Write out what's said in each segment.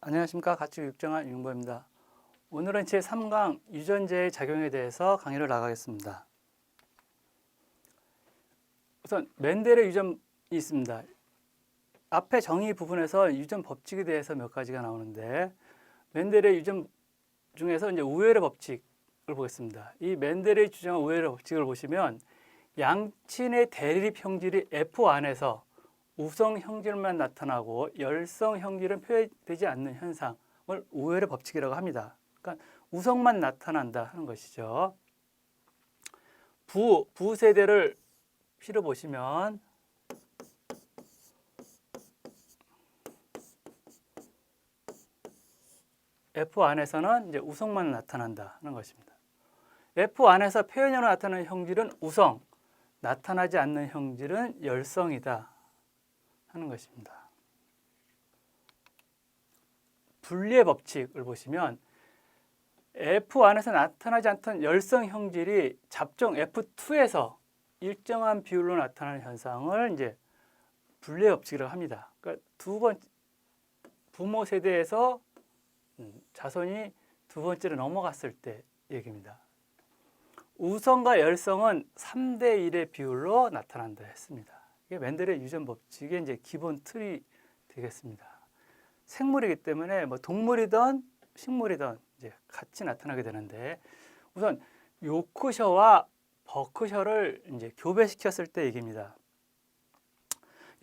안녕하십니까. 가축 육정한 윤보입니다. 오늘은 제3강 유전자의 작용에 대해서 강의를 나가겠습니다. 우선 멘델의 유전이 있습니다. 앞에 정의 부분에서 유전 법칙에 대해서 몇 가지가 나오는데, 멘델의 유전 중에서 이제 우열의 법칙을 보겠습니다. 이 멘델의 주장한 우열의 법칙을 보시면 양친의 대립 형질이 F 안에서 우성 형질만 나타나고 열성 형질은 표현되지 않는 현상을 우열의 법칙이라고 합니다. 그러니까 우성만 나타난다 하는 것이죠. 부세대를 실어 보시면 F 안에서는 이제 우성만 나타난다 하는 것입니다. F 안에서 표현형으로 나타나는 형질은 우성, 나타나지 않는 형질은 열성이다 하는 것입니다. 분리의 법칙을 보시면 F 안에서 나타나지 않던 열성 형질이 잡종 F2에서 일정한 비율로 나타나는 현상을 이제 분리의 법칙이라고 합니다. 그러니까 두 번째 부모 세대에서 자손이 두 번째로 넘어갔을 때 얘기입니다. 우성과 열성은 3대 1의 비율로 나타난다 했습니다. 이게 멘델의 유전 법칙의 이제 기본 틀이 되겠습니다. 생물이기 때문에 뭐 동물이든 식물이든 이제 같이 나타나게 되는데, 우선 요크셔와 버크셔를 이제 교배시켰을 때 얘기입니다.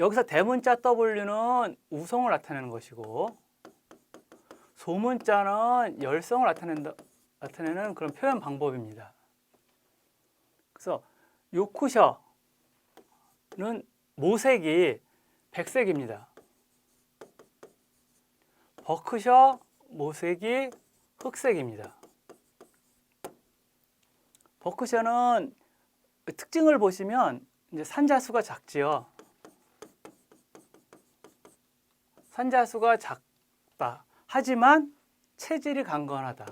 여기서 대문자 W는 우성을 나타내는 것이고, 소문자는 열성을 나타내는 그런 표현 방법입니다. 그래서 요크셔는 모색이 백색입니다. 버크셔 모색이 흑색입니다. 버크셔는 특징을 보시면 이제 산자수가 작지요. 산자수가 작다. 하지만 체질이 강건하다.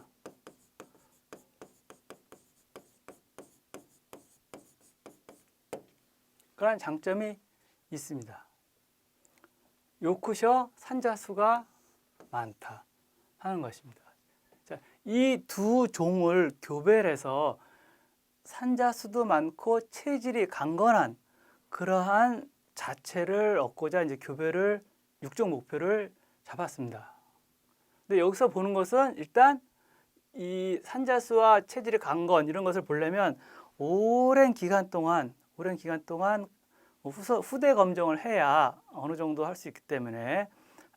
그런 장점이 있습니다. 요크셔 산자수가 많다 하는 것입니다. 이 두 종을 교배해서 산자수도 많고 체질이 강건한 그러한 자체를 얻고자 이제 교배를 육종 목표를 잡았습니다. 근데 여기서 보는 것은 일단 이 산자수와 체질이 강건 이런 것을 보려면 오랜 기간 동안 후대 검정을 해야 어느 정도 할 수 있기 때문에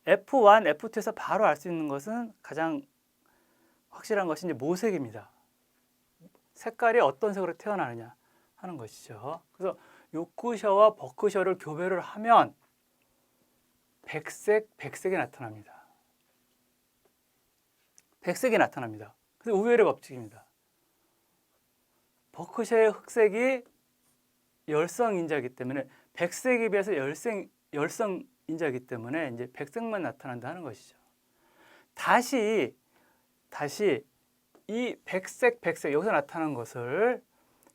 F1, F2에서 바로 알 수 있는 것은 가장 확실한 것이 이제 모색입니다. 색깔이 어떤 색으로 태어나느냐 하는 것이죠. 그래서 요크셔와 버크셔를 교배를 하면 백색이 나타납니다. 백색이 나타납니다. 그래서 우열의 법칙입니다. 버크셔의 흑색이 열성인자이기 때문에 백색에 비해서 열성인자이기 때문에 이제 백색만 나타난다 하는 것이죠. 다시 이 백색 여기서 나타난 것을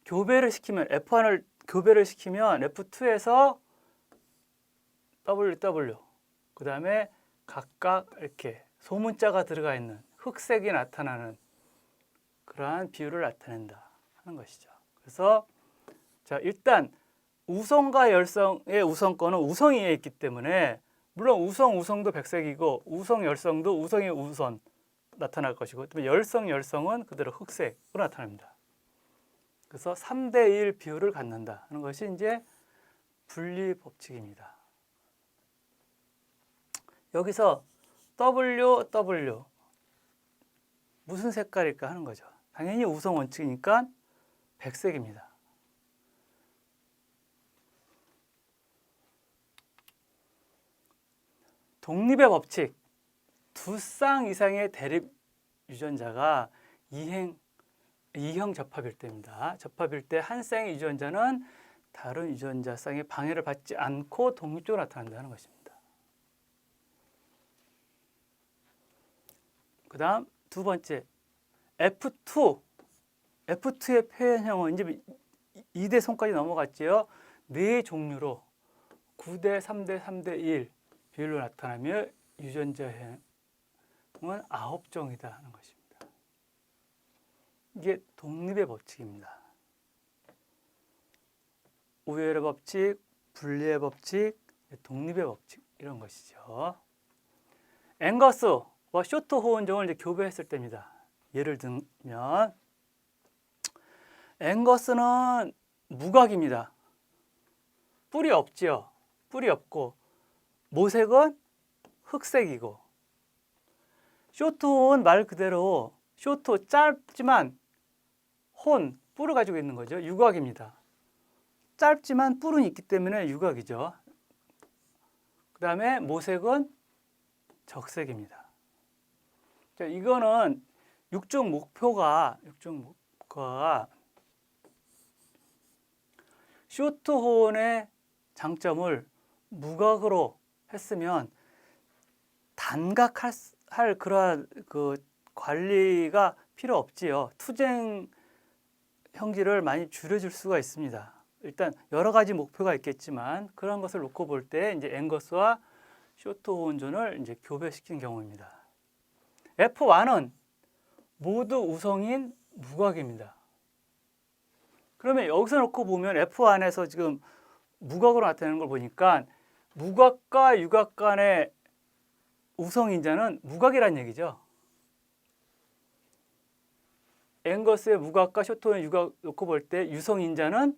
교배를 시키면 F1을 교배를 시키면 F2에서 WW 그 다음에 각각 이렇게 소문자가 들어가 있는 흑색이 나타나는 그러한 비율을 나타낸다 하는 것이죠. 그래서 자, 일단 우성과 열성의 우성권은 우성이에 있기 때문에 물론 우성도 백색이고 우성, 열성도 우성의 우선 나타날 것이고 또 열성은 그대로 흑색으로 나타납니다. 그래서 3대 1 비율을 갖는다 하는 것이 이제 분리 법칙입니다. 여기서 W 무슨 색깔일까 하는 거죠. 당연히 우성 원칙이니까 백색입니다. 독립의 법칙, 두 쌍 이상의 대립 유전자가 이형 접합일 때입니다. 접합일 때 한 쌍의 유전자는 다른 유전자 쌍의 방해를 받지 않고 독립적으로 나타난다는 것입니다. 그 다음 두 번째, F2의 표현형은 이제 2대 손까지 넘어갔지요. 네 종류로 9대 3대 3대 1 비율로 나타나며 유전자 9종이다 하는 것입니다. 이게 독립의 법칙입니다. 우열의 법칙, 분리의 법칙, 독립의 법칙 이런 것이죠. 앵거스와 쇼트 호원종을 이제 교배했을 때입니다. 예를 들면 앵거스는 무각입니다. 뿔이 없지요. 뿔이 없고 모색은 흑색이고, 쇼트 호은 말 그대로 쇼트 짧지만 혼 뿔을 가지고 있는 거죠. 유각입니다. 짧지만 뿔은 있기 때문에 유각이죠. 그 다음에 모색은 적색입니다. 자, 이거는 육종 목표가 쇼트 호은의 장점을 무각으로 했으면 단각할 그러한 그 관리가 필요 없지요. 투쟁 형질을 많이 줄여줄 수가 있습니다. 일단 여러 가지 목표가 있겠지만 그런 것을 놓고 볼 때 이제 앵거스와 쇼트 호은존을 이제 교배시킨 경우입니다. F1은 모두 우성인 무각입니다. 그러면 여기서 놓고 보면 F1에서 지금 무각으로 나타내는 걸 보니까 무각과 유각 간의 우성인자는 무각이라는 얘기죠. 앵거스의 무각과 쇼트의 유각 놓고 볼 때 유성인자는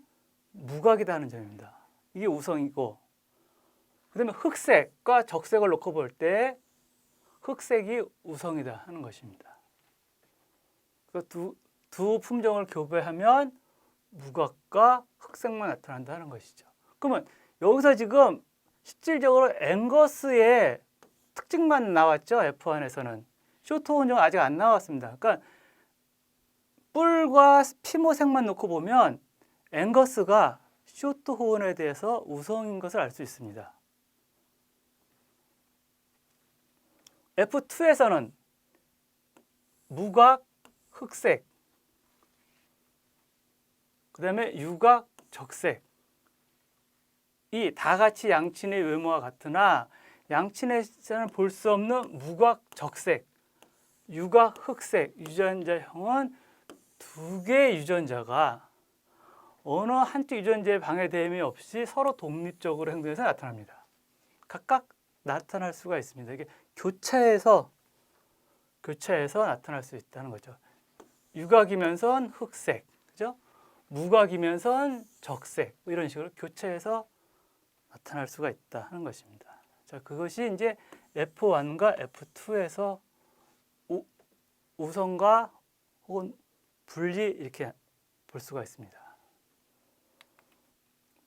무각이다 하는 점입니다. 이게 우성이고, 그 다음에 흑색과 적색을 놓고 볼 때 흑색이 우성이다 하는 것입니다. 두 품종을 교배하면 무각과 흑색만 나타난다 하는 것이죠. 그러면 여기서 지금 실질적으로 앵거스의 특징만 나왔죠. F1에서는. 쇼트 호은종은 아직 안 나왔습니다. 그러니까 뿔과 피모색만 놓고 보면 앵거스가 쇼트 호은에 대해서 우성인 것을 알 수 있습니다. F2에서는 무각, 흑색, 그 다음에 유각, 적색, 이 다 같이 양친의 외모와 같으나 양친에서는 볼 수 없는 무각, 적색, 유각, 흑색 유전자형은 두 개의 유전자가 어느 한쪽 유전자의 방해됨이 없이 서로 독립적으로 행동해서 나타납니다. 각각 나타날 수가 있습니다. 이게 교차해서 나타날 수 있다는 거죠. 유각이면선 흑색, 그죠? 무각이면선 적색, 이런 식으로 교차해서 나타날 수가 있다 하는 것입니다. 자, 그것이 이제 F1과 F2에서 우성과 혹은 분리 이렇게 볼 수가 있습니다.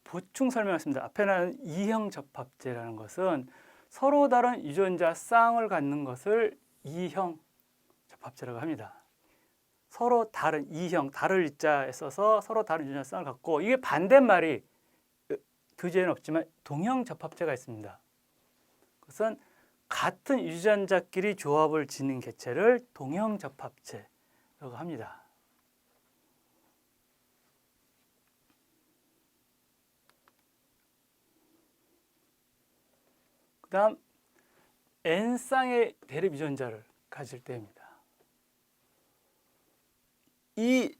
보충 설명했습니다. 앞에 나온 이형 접합제라는 것은 서로 다른 유전자 쌍을 갖는 것을 이형 접합제라고 합니다. 서로 다른 이형, 다를 이자에 써서 서로 다른 유전자 쌍을 갖고, 이게 반대말이 교재에는 없지만 동형 접합제가 있습니다. 그것은 같은 유전자끼리 조합을 짓는 개체를 동형 접합제라고 합니다. 그 다음 N쌍의 대립 유전자를 가질 때입니다. 이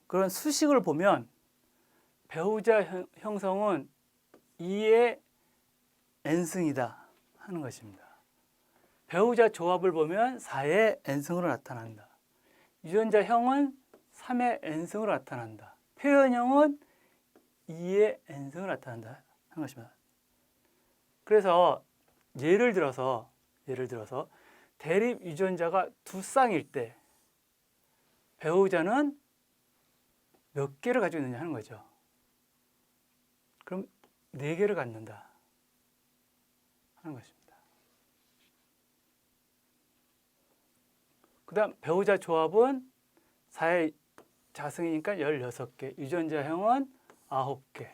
그런 수식을 보면 배우자 형성은 2의 N승이다 하는 것입니다. 배우자 조합을 보면 4의 N승으로 나타난다. 유전자형은 3의 N승으로 나타난다. 표현형은 2의 N승으로 나타난다 하는 것입니다. 그래서 예를 들어서 대립 유전자가 두 쌍일 때 배우자는 몇 개를 가지고 있느냐 하는 거죠. 그럼 4개를 갖는다 하는 것입니다. 그 다음 배우자 조합은 4의 자승이니까 16개, 유전자형은 9개,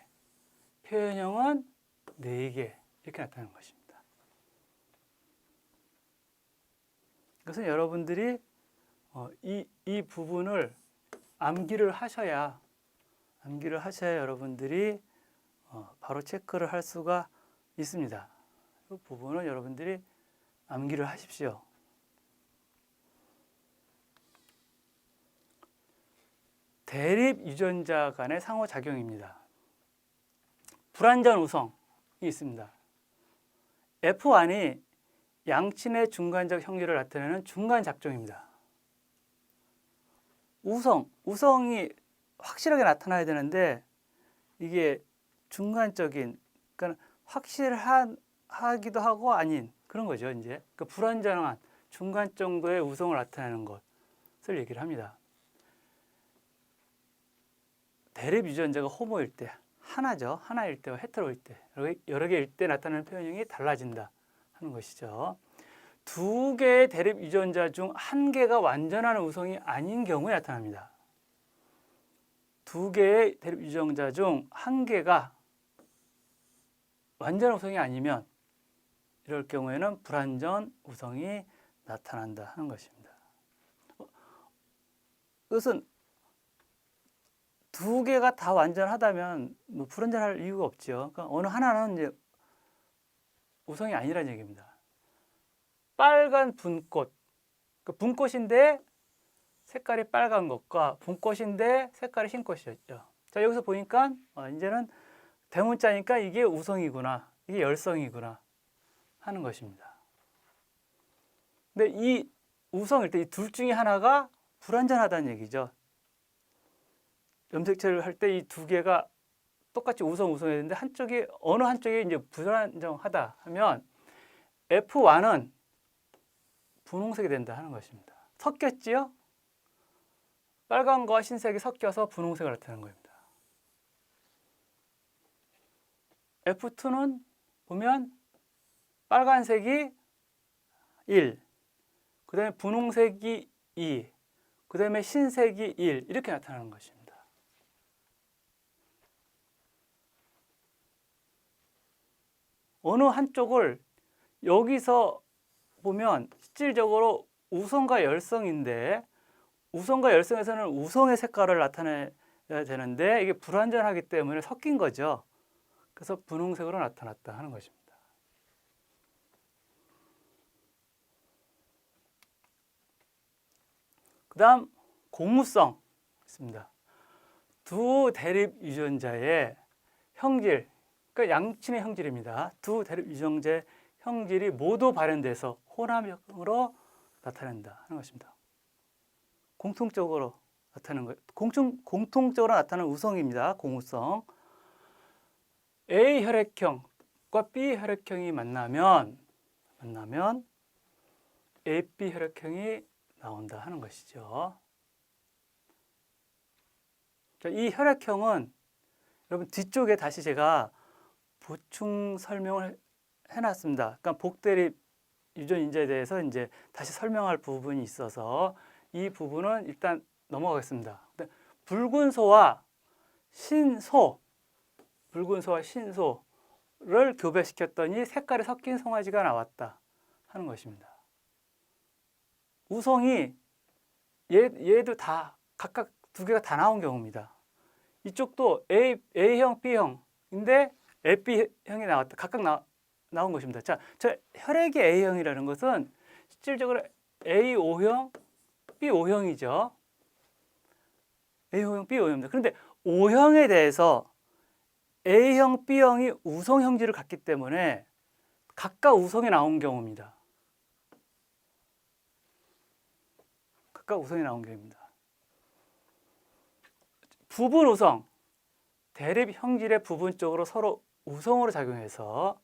표현형은 4개 이렇게 나타나는 것입니다. 그것은 여러분들이 이 부분을 암기를 하셔야 여러분들이 바로 체크를 할 수가 있습니다. 이 부분을 여러분들이 암기를 하십시오. 대립 유전자 간의 상호작용입니다. 불완전 우성이 있습니다. F1이 양친의 중간적 형질을 나타내는 중간 잡종입니다. 우성이 확실하게 나타나야 되는데 이게 중간적인, 그러니까 확실하기도 하고 아닌 그런 거죠. 이제 그 불완전한 중간 정도의 우성을 나타내는 것을 얘기를 합니다. 대립 유전자가 호모일 때 하나죠. 하나일 때와 헤테로일 때, 여러 개일 때 나타나는 표현형이 달라진다 하는 것이죠. 두 개의 대립 유전자 중 한 개가 완전한 우성이 아닌 경우에 나타납니다. 두 개의 대립 유전자 중 한 개가 완전한 우성이 아니면 이럴 경우에는 불완전 우성이 나타난다 하는 것입니다. 이것은 두 개가 다 완전하다면 뭐 불완전할 이유가 없죠. 그러니까 어느 하나는 이제 우성이 아니라는 얘기입니다. 빨간 분꽃, 그 분꽃인데 색깔이 빨간 것과 분꽃인데 색깔이 흰 꽃이었죠. 자, 여기서 보니까 이제는 대문자니까 이게 우성이구나, 이게 열성이구나 하는 것입니다. 근데 이 우성일 때 이 둘 중에 하나가 불완전하다는 얘기죠. 염색체를 할 때 이 두 개가 똑같이 우성했는데 어느 한쪽이 이제 불완전하다 하면 F1은 분홍색이 된다 하는 것입니다. 섞였지요? 빨간과 흰색이 섞여서 분홍색을 나타내는 겁니다. F2는 보면 빨간색이 1, 그 다음에 분홍색이 2, 그 다음에 흰색이 1 이렇게 나타나는 것입니다. 어느 한쪽을 여기서 보면 실질적으로 우성과 열성인데 우성과 열성에서는 우성의 색깔을 나타내야 되는데 이게 불완전하기 때문에 섞인 거죠. 그래서 분홍색으로 나타났다 하는 것입니다. 그 다음 고무성 있습니다. 두 대립 유전자의 형질, 그러니까 양친의 형질입니다. 두 대립 유전자의 형질이 모두 발현돼서 혼합형으로 나타낸다 하는 것입니다. 공통적으로 나타나는 공통적으로 나타나는 우성입니다. 공우성. A 혈액형과 B 혈액형이 만나면 AB 혈액형이 나온다 하는 것이죠. 이 혈액형은 여러분 뒤쪽에 다시 제가 보충 설명을 해놨습니다. 그러니까 복대립 유전 인자에 대해서 이제 다시 설명할 부분이 있어서 이 부분은 일단 넘어가겠습니다. 붉은 소와 신소를 교배시켰더니 색깔이 섞인 송아지가 나왔다 하는 것입니다. 우성이 얘도 다 각각 두 개가 다 나온 경우입니다. 이쪽도 A형, B형인데 AB형이 나왔다. 각각 나온 것입니다. 자, 저 혈액의 A형이라는 것은 실질적으로 A5형, B5형이죠. A형, B5형입니다. 그런데 O형에 대해서 A형, B형이 우성 형질을 갖기 때문에 각각 우성이 나온 경우입니다. 각각 우성이 나온 경우입니다. 부분 우성, 대립 형질의 부분적으로 서로 우성으로 작용해서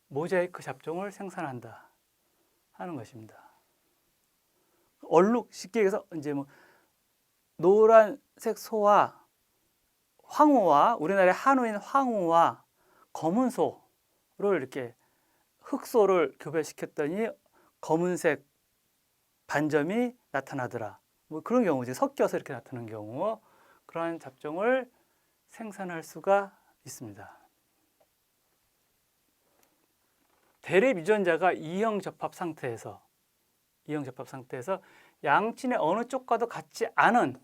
모자이크 잡종을 생산한다 하는 것입니다. 얼룩, 쉽게 얘기해서 이제 뭐 노란색 소와 황후와 우리나라의 한우인 황후와 검은 소를 이렇게 흑소를 교배시켰더니 검은색 반점이 나타나더라. 뭐 그런 경우지. 섞여서 이렇게 나타나는 경우 그러한 잡종을 생산할 수가 있습니다. 대립 유전자가 이형 접합 상태에서 양친의 어느 쪽과도 같지 않은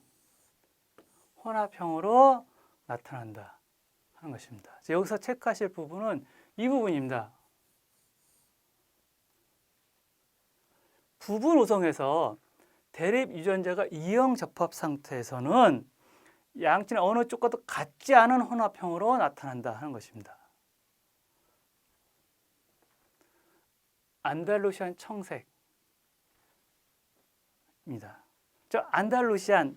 혼합형으로 나타난다 하는 것입니다. 여기서 체크하실 부분은 이 부분입니다. 부분 우성에서 대립 유전자가 이형 접합 상태에서는 양치는 어느 쪽과도 같지 않은 혼합형으로 나타난다 하는 것입니다. 안달루시안 청색입니다. 저 안달루시안은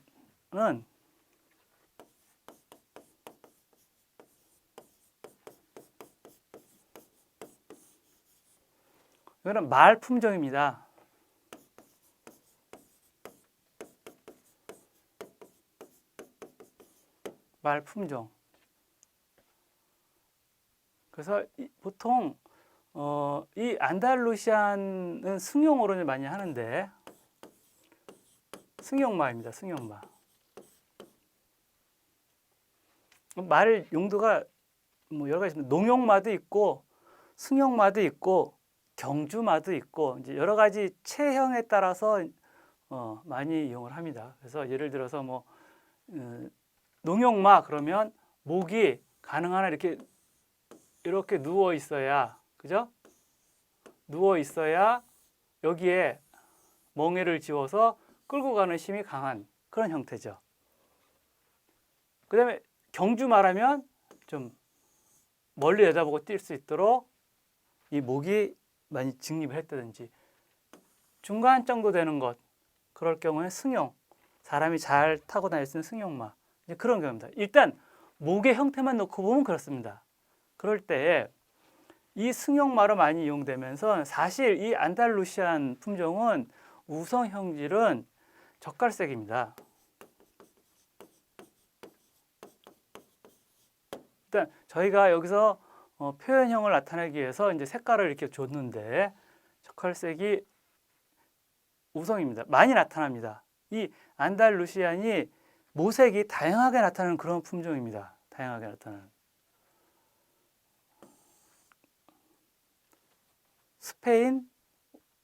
이거는 말 품종입니다. 말 품종. 그래서 보통 이 안달루시안은 승용어로 많이 하는데 승용마입니다. 승용마. 말 용도가 뭐 여러 가지 있습니다. 농용마도 있고 승용마도 있고 경주마도 있고 이제 여러 가지 체형에 따라서 많이 이용을 합니다. 그래서 예를 들어서 뭐 농용마 그러면 목이 가능한 한 이렇게 누워 있어야, 그죠? 누워 있어야 여기에 멍에를 지워서 끌고 가는 힘이 강한 그런 형태죠. 그 다음에 경주 말하면 좀 멀리 내다보고 뛸 수 있도록 이 목이 많이 직립을 했다든지 중간 정도 되는 것, 그럴 경우에 승용, 사람이 잘 타고 다닐 수 있는 승용마, 이제 그런 경우입니다. 일단 목의 형태만 놓고 보면 그렇습니다. 그럴 때 이 승용마로 많이 이용되면서 사실 이 안달루시안 품종은 우성 형질은 젓갈색입니다. 일단 저희가 여기서 표현형을 나타내기 위해서 이제 색깔을 이렇게 줬는데 젓갈색이 우성입니다. 많이 나타납니다. 이 안달루시안이 모색이 다양하게 나타나는 그런 품종입니다. 다양하게 나타나는. 스페인,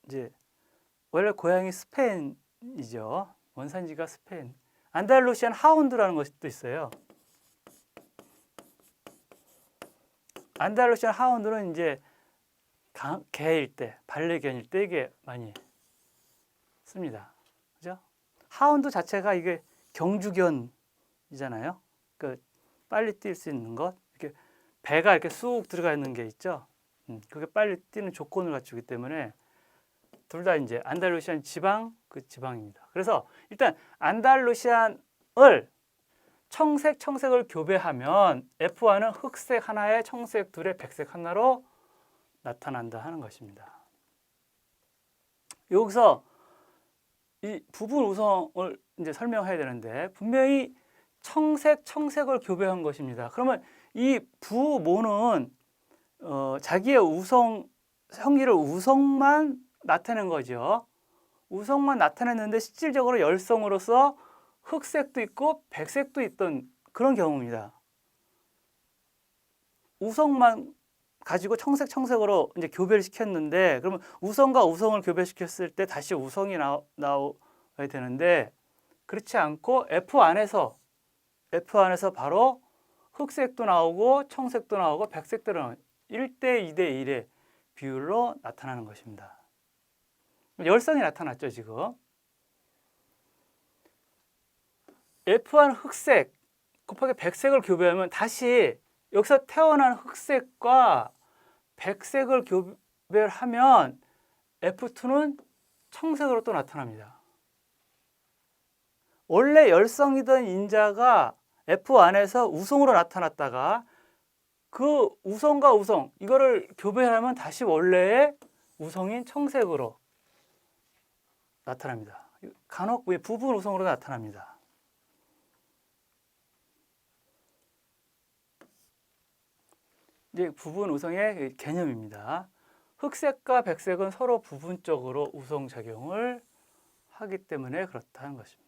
이제 원래 고향이 스페인이죠. 원산지가 스페인. 안달루시안 하운드라는 것도 있어요. 안달루시안 하운드는 이제 개일 때, 반려견일 때 이게 많이 씁니다. 그죠? 하운드 자체가 이게 경주견이잖아요. 그 빨리 뛸 수 있는 것, 이렇게 배가 이렇게 쑥 들어가 있는 게 있죠. 그게 빨리 뛰는 조건을 갖추기 때문에 둘 다 이제 안달루시안 지방, 그 지방입니다. 그래서 일단 안달루시안을 청색을 교배하면 F1은 흑색 하나에 청색 둘에 백색 하나로 나타난다 하는 것입니다. 여기서 이 부분 우성을 이제 설명해야 되는데 분명히 청색을 교배한 것입니다. 그러면 이 부모는 자기의 우성 형질을 우성만 나타낸 거죠. 우성만 나타냈는데 실질적으로 열성으로서 흑색도 있고 백색도 있던 그런 경우입니다. 우성만 가지고 청색으로 이제 교배를 시켰는데 그러면 우성과 우성을 교배시켰을 때 다시 우성이 나와야 되는데 그렇지 않고 F 안에서 바로 흑색도 나오고 청색도 나오고 백색도 나오고 1대 2대 1의 비율로 나타나는 것입니다. 열성이 나타났죠, 지금. F1 흑색 곱하기 백색을 교배하면 다시 여기서 태어난 흑색과 백색을 교배하면 F2는 청색으로 또 나타납니다. 원래 열성이던 인자가 F 안에서 우성으로 나타났다가 그 우성과 우성 이거를 교배하면 다시 원래의 우성인 청색으로 나타납니다. 간혹 부분 우성으로 나타납니다. 이제 부분 우성의 개념입니다. 흑색과 백색은 서로 부분적으로 우성 작용을 하기 때문에 그렇다는 것입니다.